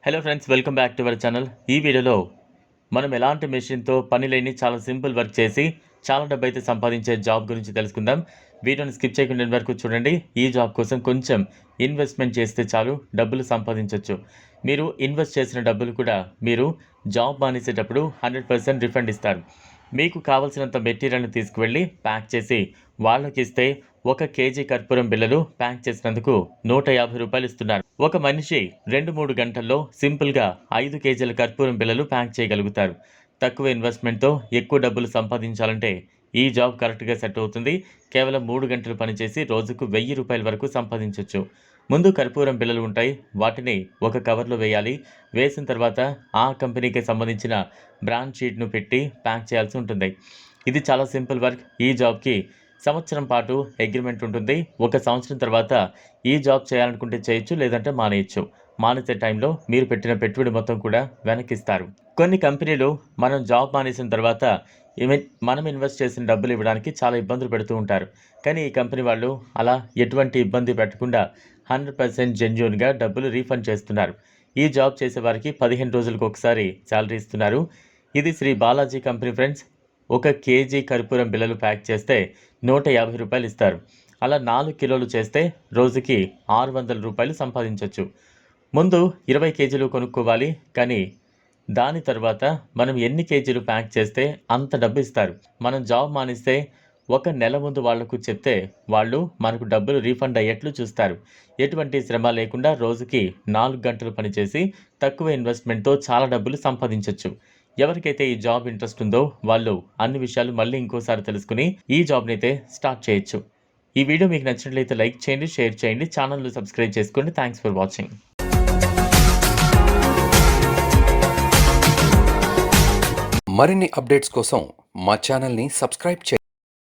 Hello friends, welcome back to our channel. ఈ వీడియోలో మనం ఎలాంటి మెషిన్తో పని లేని చాలా సింపుల్ వర్క్ చేసి చాలా డబ్బు అయితే సంపాదించే జాబ్ గురించి తెలుసుకుందాం. వీడియోని స్కిప్ చేయకుండా ఎండ్ వరకు చూడండి. ఈ జాబ్ కోసం కొంచెం ఇన్వెస్ట్మెంట్ చేస్తే చాలు డబ్బులు సంపాదించవచ్చు. మీరు ఇన్వెస్ట్ చేసిన డబ్బులు కూడా మీరు జాబ్ మానేసేటప్పుడు 100% రిఫండ్ ఇస్తారు. మీకు కావాల్సినంత మెటీరియల్ని తీసుకువెళ్ళి ప్యాక్ చేసి వాళ్ళకి ఇస్తే 1 కేజీ కర్పూరం బిళ్ళలు ప్యాక్ చేసినందుకు 150 రూపాయలు ఇస్తున్నారు. ఒక మనిషి 2-3 గంటల్లో సింపుల్గా 5 కేజీల కర్పూరం బిళ్ళలు ప్యాక్ చేయగలుగుతారు. తక్కువ ఇన్వెస్ట్మెంట్తో ఎక్కువ డబ్బులు సంపాదించాలంటే ఈ జాబ్ కరెక్ట్గా సెట్ అవుతుంది. కేవలం 3 గంటలు పనిచేసి రోజుకు 1000 రూపాయల వరకు సంపాదించవచ్చు. ముందు కర్పూరం బిళ్ళలు ఉంటాయి. వాటిని ఒక కవర్లో వేయాలి. వేసిన తర్వాత ఆ కంపెనీకి సంబంధించిన బ్రాండ్ షీట్ను పెట్టి ప్యాక్ చేయాల్సి ఉంటుంది. ఇది చాలా సింపుల్ వర్క్. ఈ జాబ్కి సంవత్సరం పాటు అగ్రిమెంట్ ఉంటుంది. 1 సంవత్సరం తర్వాత ఈ జాబ్ చేయాలనుకుంటే చేయొచ్చు, లేదంటే మానేయచ్చు. మానేసే టైంలో మీరు పెట్టిన పెట్టుబడి మొత్తం కూడా వెనక్కిస్తారు. కొన్ని కంపెనీలు మనం జాబ్ మానేసిన తర్వాత మనం ఇన్వెస్ట్ చేసిన డబ్బులు ఇవ్వడానికి చాలా ఇబ్బందులు పెడుతూ ఉంటారు. కానీ ఈ కంపెనీ వాళ్ళు అలా ఎటువంటి ఇబ్బంది పెట్టకుండా 100% జెన్యూన్గా డబ్బులు రీఫండ్ చేస్తున్నారు. ఈ జాబ్ చేసే వారికి 15 రోజులకు ఒకసారి శాలరీ ఇస్తున్నారు. ఇది Sri Balaji company friends. 1 KG కర్పూరం బిళ్ళలు ప్యాక్ చేస్తే 150 రూపాయలు ఇస్తారు. అలా 4 కిలోలు చేస్తే రోజుకి 600 రూపాయలు సంపాదించవచ్చు. ముందు 20 కేజీలు కొనుక్కోవాలి. కానీ దాని తర్వాత మనం ఎన్ని కేజీలు ప్యాక్ చేస్తే అంత డబ్బు ఇస్తారు. మనం జాబ్ మానేస్తే 1 నెల ముందు వాళ్లకు చెప్తే వాళ్ళు మనకు డబ్బులు రీఫండ్ అయ్యేట్లు చూస్తారు. ఎటువంటి శ్రమ లేకుండా రోజుకి 4 గంటలు పనిచేసి తక్కువ ఇన్వెస్ట్మెంట్తో చాలా డబ్బులు సంపాదించవచ్చు. ఎవరికైతే ఈ జాబ్ ఇంట్రెస్ట్ ఉందో వాళ్ళు అన్ని విషయాలు మళ్ళీ ఇంకోసారి తెలుసుకుని ఈ జాబ్ని అయితే స్టార్ట్ చేయొచ్చు. ఈ వీడియో మీకు నచ్చినట్లయితే లైక్ చేయండి, షేర్ చేయండి, ఛానల్ను సబ్స్క్రైబ్ చేసుకోండి. Thanks for watching. మరిన్ని అప్డేట్స్ కోసం మా ఛానల్ని సబ్స్క్రైబ్ చేయండి.